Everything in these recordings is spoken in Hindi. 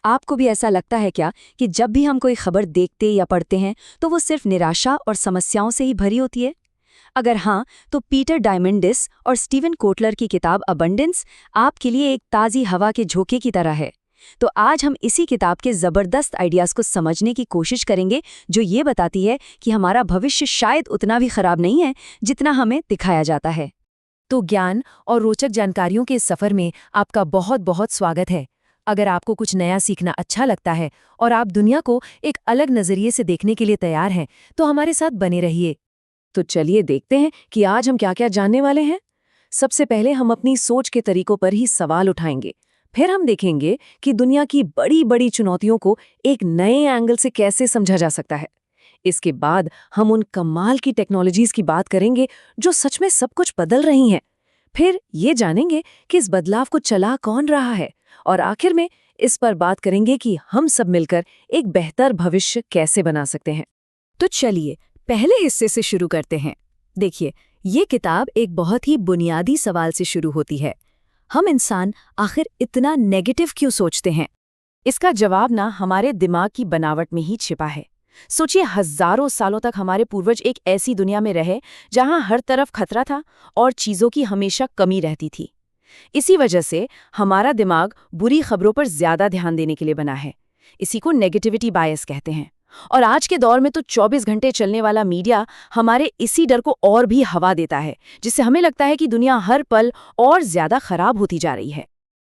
आपको भी ऐसा लगता है क्या कि जब भी हम कोई खबर देखते या पढ़ते हैं तो वो सिर्फ निराशा और समस्याओं से ही भरी होती है? अगर हाँ, तो पीटर डायमंडिस और स्टीवन कोटलर की किताब अबंडेंस आपके लिए एक ताज़ी हवा के झोंके की तरह है। तो आज हम इसी किताब के ज़बरदस्त आइडियाज़ को समझने की कोशिश करेंगे, जो ये बताती है कि हमारा भविष्य शायद उतना भी खराब नहीं है जितना हमें दिखाया जाता है। तो ज्ञान और रोचक जानकारियों के इस सफर में आपका बहुत बहुत स्वागत है। अगर आपको कुछ नया सीखना अच्छा लगता है और आप दुनिया को एक अलग नजरिए से देखने के लिए तैयार हैं, तो हमारे साथ बने रहिए। तो चलिए देखते हैं कि आज हम क्या क्या जानने वाले हैं। सबसे पहले हम अपनी सोच के तरीकों पर ही सवाल उठाएंगे। फिर हम देखेंगे कि दुनिया की बड़ी बड़ी चुनौतियों को एक नए एंगल से कैसे समझा जा सकता है। इसके बाद हम उन कमाल की टेक्नोलॉजीज की बात करेंगे जो सच में सब कुछ बदल रही हैं। फिर ये जानेंगे कि इस बदलाव को चला कौन रहा है, और आखिर में इस पर बात करेंगे कि हम सब मिलकर एक बेहतर भविष्य कैसे बना सकते हैं। तो चलिए पहले हिस्से से शुरू करते हैं। देखिए, ये किताब एक बहुत ही बुनियादी सवाल से शुरू होती है। हम इंसान आखिर इतना नेगेटिव क्यों सोचते हैं? इसका जवाब ना हमारे दिमाग की बनावट में ही छिपा है। सोचिए, हजारों सालों तक हमारे पूर्वज एक ऐसी दुनिया में रहे जहां हर तरफ खतरा था और चीजों की हमेशा कमी रहती थी। इसी वजह से हमारा दिमाग बुरी खबरों पर ज्यादा ध्यान देने के लिए बना है। इसी को नेगेटिविटी बायस कहते हैं। और आज के दौर में तो 24 घंटे चलने वाला मीडिया हमारे इसी डर को और भी हवा देता है, जिससे हमें लगता है कि दुनिया हर पल और ज्यादा खराब होती जा रही है।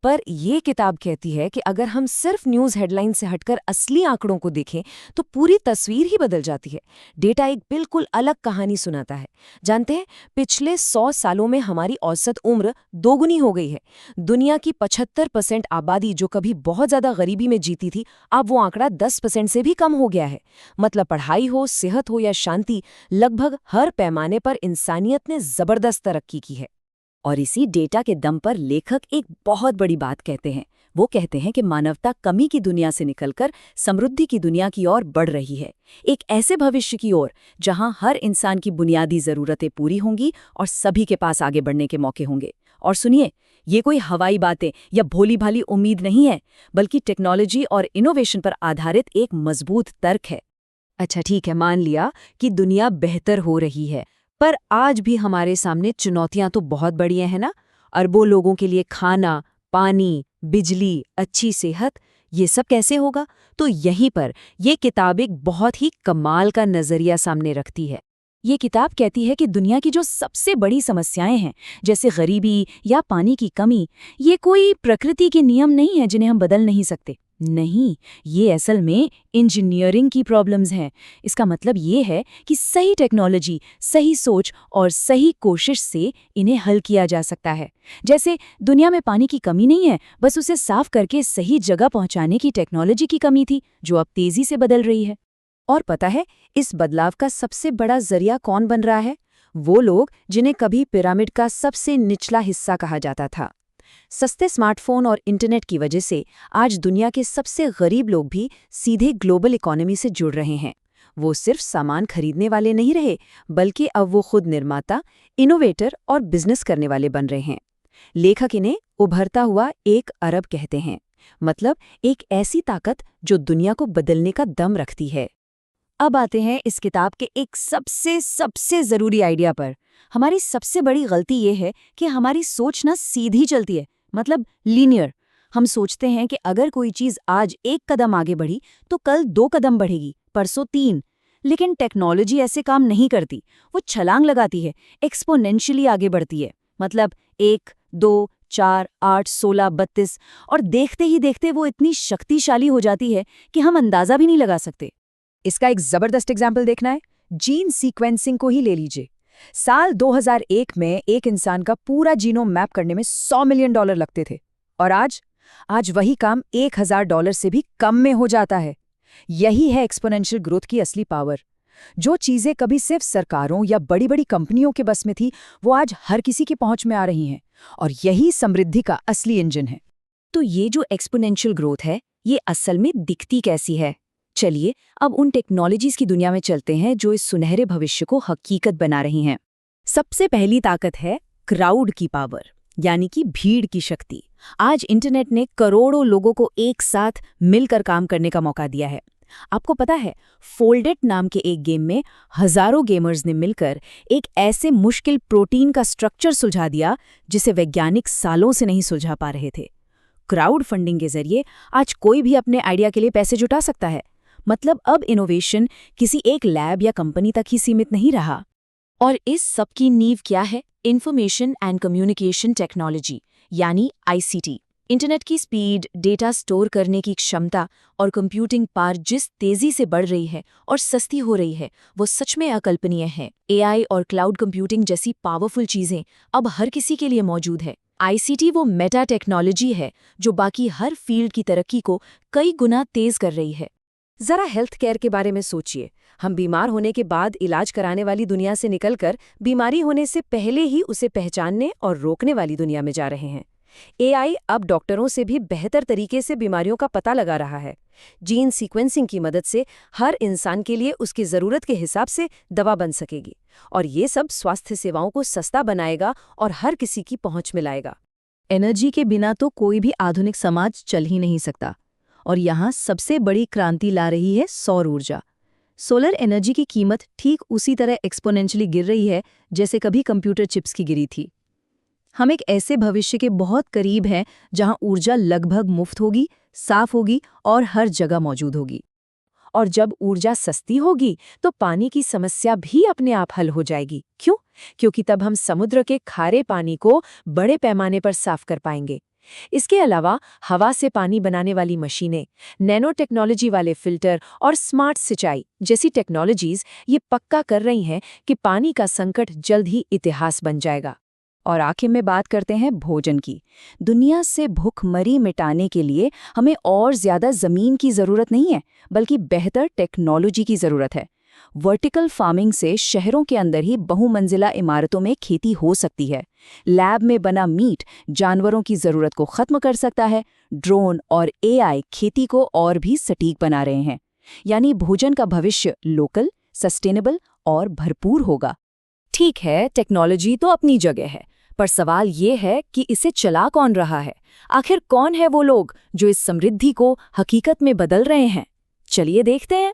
पर यह किताब कहती है कि अगर हम सिर्फ न्यूज़ हेडलाइन से हटकर असली आंकड़ों को देखें तो पूरी तस्वीर ही बदल जाती है। डेटा एक बिल्कुल अलग कहानी सुनाता है। जानते हैं, पिछले 100 सालों में हमारी औसत उम्र दोगुनी हो गई है। दुनिया की 75% आबादी जो कभी बहुत ज्यादा गरीबी में जीती थी, अब वो आंकड़ा 10% से भी कम हो गया है। मतलब पढ़ाई हो, सेहत हो या शांति, लगभग हर पैमाने पर इंसानियत ने जबरदस्त तरक्की की है। और इसी डेटा के दम पर लेखक एक बहुत बड़ी बात कहते हैं। वो कहते हैं कि मानवता कमी की दुनिया से निकलकर समृद्धि की दुनिया की ओर बढ़ रही है, एक ऐसे भविष्य की ओर जहां हर इंसान की बुनियादी जरूरतें पूरी होंगी और सभी के पास आगे बढ़ने के मौके होंगे। और सुनिए, ये कोई हवाई बातें या भोली भाली उम्मीद नहीं है, बल्कि टेक्नोलॉजी और इनोवेशन पर आधारित एक मजबूत तर्क है। अच्छा ठीक है, मान लिया कि दुनिया बेहतर हो रही है, पर आज भी हमारे सामने चुनौतियां तो बहुत बड़ी हैं, है ना? अरबों लोगों के लिए खाना, पानी, बिजली, अच्छी सेहत, ये सब कैसे होगा? तो यहीं पर ये किताब एक बहुत ही कमाल का नजरिया सामने रखती है। ये किताब कहती है कि दुनिया की जो सबसे बड़ी समस्याएं हैं, जैसे गरीबी या पानी की कमी, ये कोई प्रकृति के नियम नहीं है जिन्हें हम बदल नहीं सकते। नहीं, ये असल में इंजीनियरिंग की प्रॉब्लम्स हैं। इसका मतलब ये है कि सही टेक्नोलॉजी, सही सोच और सही कोशिश से इन्हें हल किया जा सकता है। जैसे दुनिया में पानी की कमी नहीं है, बस उसे साफ करके सही जगह पहुंचाने की टेक्नोलॉजी की कमी थी, जो अब तेजी से बदल रही है। और पता है, इस बदलाव का सबसे बड़ा जरिया कौन बन रहा है? वो लोग जिन्हें कभी पिरामिड का सबसे निचला हिस्सा कहा जाता था। सस्ते स्मार्टफोन और इंटरनेट की वजह से आज दुनिया के सबसे गरीब लोग भी सीधे ग्लोबल इकोनॉमी से जुड़ रहे हैं। वो सिर्फ सामान खरीदने वाले नहीं रहे, बल्कि अब वो खुद निर्माता, इनोवेटर और बिजनेस करने वाले बन रहे हैं। लेखक इन्हें उभरता हुआ 1 अरब कहते हैं, मतलब एक ऐसी ताकत जो दुनिया को बदलने का दम रखती है। अब आते हैं इस किताब के एक सबसे ज़रूरी आइडिया पर। हमारी सबसे बड़ी गलती ये है कि हमारी सोच ना सीधी चलती है, मतलब लीनियर। हम सोचते हैं कि अगर कोई चीज़ आज 1 कदम आगे बढ़ी तो कल 2 कदम बढ़ेगी, परसों 3। लेकिन टेक्नोलॉजी ऐसे काम नहीं करती। वो छलांग लगाती है, एक्सपोनेंशियली आगे बढ़ती है। मतलब 1, 2, 4, 8, 16, 32, और देखते ही देखते वो इतनी शक्तिशाली हो जाती है कि हम अंदाज़ा भी नहीं लगा सकते। इसका एक जबरदस्त एग्जाम्पल देखना है, जीन सीक्वेंसिंग को ही ले लीजिए। साल 2001 में एक इंसान का पूरा जीनोम मैप करने में $100 मिलियन लगते थे, और आज वही काम $1000 से भी कम में हो जाता है। यही है एक्सपोनेंशियल ग्रोथ की असली पावर। जो चीजें कभी सिर्फ सरकारों या बड़ी बड़ी कंपनियों के बस में थी, वो आज हर किसी की पहुंच में आ रही हैं, और यही समृद्धि का असली इंजन है। तो ये जो एक्सपोनेंशियल ग्रोथ है, ये असल में दिखती कैसी है? चलिए अब उन टेक्नोलॉजीज की दुनिया में चलते हैं जो इस सुनहरे भविष्य को हकीकत बना रही हैं। सबसे पहली ताकत है क्राउड की पावर। यानी कि भीड़ की शक्ति। आज इंटरनेट ने करोड़ों लोगों को एक साथ मिलकर काम करने का मौका दिया है। आपको पता है, फोल्डेट नाम के एक गेम में हजारों गेमर्स ने मिलकर एक ऐसे मुश्किल प्रोटीन का स्ट्रक्चर सुलझा दिया जिसे वैज्ञानिक सालों से नहीं सुलझा पा रहे थे। क्राउड फंडिंग के जरिए आज कोई भी अपने आइडिया के लिए पैसे जुटा सकता है। मतलब अब इनोवेशन किसी एक लैब या कंपनी तक ही सीमित नहीं रहा। और इस सब की नींव क्या है? इंफॉर्मेशन एंड कम्युनिकेशन टेक्नोलॉजी यानी ICT। इंटरनेट की स्पीड, डेटा स्टोर करने की क्षमता और कंप्यूटिंग पावर जिस तेजी से बढ़ रही है और सस्ती हो रही है, वो सच में अकल्पनीय है। AI और क्लाउड कंप्यूटिंग जैसी पावरफुल चीजें अब हर किसी के लिए मौजूद है। ICT वो मेटा टेक्नोलॉजी है जो बाकी हर फील्ड की तरक्की को कई गुना तेज कर रही है। जरा हेल्थ केयर के बारे में सोचिए। हम बीमार होने के बाद इलाज कराने वाली दुनिया से निकलकर बीमारी होने से पहले ही उसे पहचानने और रोकने वाली दुनिया में जा रहे हैं। AI अब डॉक्टरों से भी बेहतर तरीके से बीमारियों का पता लगा रहा है। जीन सीक्वेंसिंग की मदद से हर इंसान के लिए उसकी ज़रूरत के हिसाब से दवा बन सकेगी, और ये सब स्वास्थ्य सेवाओं को सस्ता बनाएगा और हर किसी की पहुंच में लाएगा। एनर्जी के बिना तो कोई भी आधुनिक समाज चल ही नहीं सकता, और यहाँ सबसे बड़ी क्रांति ला रही है सौर ऊर्जा। सोलर एनर्जी की कीमत ठीक उसी तरह एक्सपोनेंशियली गिर रही है जैसे कभी कंप्यूटर चिप्स की गिरी थी। हम एक ऐसे भविष्य के बहुत करीब हैं जहां ऊर्जा लगभग मुफ्त होगी, साफ होगी और हर जगह मौजूद होगी। और जब ऊर्जा सस्ती होगी तो पानी की समस्या भी अपने आप हल हो जाएगी। क्यों? क्योंकि तब हम समुद्र के खारे पानी को बड़े पैमाने पर साफ कर पाएंगे। इसके अलावा हवा से पानी बनाने वाली मशीनें, नैनो टेक्नोलॉजी वाले फिल्टर और स्मार्ट सिंचाई जैसी टेक्नोलॉजीज ये पक्का कर रही हैं कि पानी का संकट जल्द ही इतिहास बन जाएगा। और आखिर में बात करते हैं भोजन की। दुनिया से भूखमरी मिटाने के लिए हमें और ज्यादा जमीन की जरूरत नहीं है, बल्कि बेहतर टेक्नोलॉजी की जरूरत है। वर्टिकल फार्मिंग से शहरों के अंदर ही बहुमंजिला इमारतों में खेती हो सकती है। लैब में बना मीट जानवरों की जरूरत को खत्म कर सकता है। ड्रोन और AI खेती को और भी सटीक बना रहे हैं। यानी भोजन का भविष्य लोकल, सस्टेनेबल और भरपूर होगा। ठीक है, टेक्नोलॉजी तो अपनी जगह है, पर सवाल ये है कि इसे चला कौन रहा है? आखिर कौन है वो लोग जो इस समृद्धि को हकीकत में बदल रहे हैं? चलिए देखते हैं।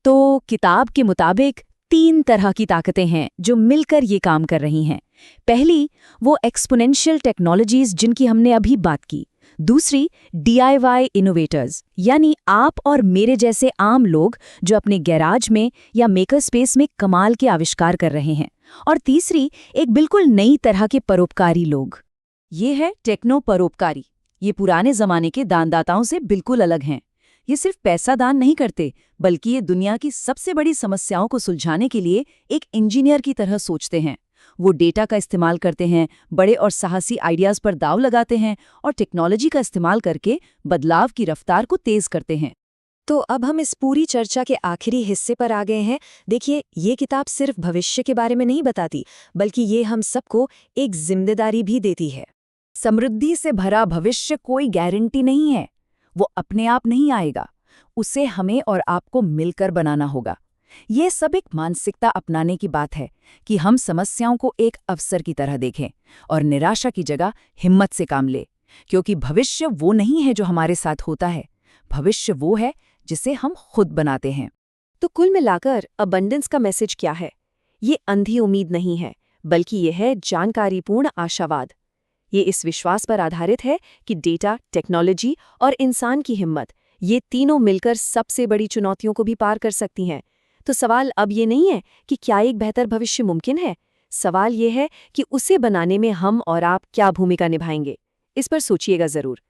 तो किताब के मुताबिक 3 तरह की ताकतें हैं जो मिलकर ये काम कर रही हैं। पहली, वो एक्सपोनेंशियल टेक्नोलॉजीज जिनकी हमने अभी बात की। दूसरी, DIY इनोवेटर्स, यानी आप और मेरे जैसे आम लोग जो अपने गैराज में या मेकर स्पेस में कमाल के आविष्कार कर रहे हैं। और तीसरी, एक बिल्कुल नई तरह के परोपकारी लोग। ये है टेक्नो परोपकारी। ये पुराने जमाने के दानदाताओं से बिल्कुल अलग हैं। ये सिर्फ पैसा दान नहीं करते, बल्कि ये दुनिया की सबसे बड़ी समस्याओं को सुलझाने के लिए एक इंजीनियर की तरह सोचते हैं। वो डेटा का इस्तेमाल करते हैं, बड़े और साहसी आइडियाज पर दाव लगाते हैं और टेक्नोलॉजी का इस्तेमाल करके बदलाव की रफ्तार को तेज करते हैं। तो अब हम इस पूरी चर्चा के आखिरी हिस्से पर आ गए हैं। देखिए, ये किताब सिर्फ भविष्य के बारे में नहीं बताती, बल्कि ये हम सबको एक जिम्मेदारी भी देती है। समृद्धि से भरा भविष्य कोई गारंटी नहीं है। वो अपने आप नहीं आएगा, उसे हमें और आपको मिलकर बनाना होगा। ये सब एक मानसिकता अपनाने की बात है कि हम समस्याओं को एक अवसर की तरह देखें और निराशा की जगह हिम्मत से काम ले, क्योंकि भविष्य वो नहीं है जो हमारे साथ होता है, भविष्य वो है जिसे हम खुद बनाते हैं। तो कुल मिलाकर अबंडेंस का मैसेज क्या है? ये अंधी उम्मीद नहीं है, बल्कि ये है जानकारीपूर्ण आशावाद। ये इस विश्वास पर आधारित है कि डेटा, टेक्नोलॉजी और इंसान की हिम्मत, ये तीनों मिलकर सबसे बड़ी चुनौतियों को भी पार कर सकती हैं। तो सवाल अब ये नहीं है कि क्या एक बेहतर भविष्य मुमकिन है, सवाल ये है कि उसे बनाने में हम और आप क्या भूमिका निभाएंगे। इस पर सोचिएगा जरूर।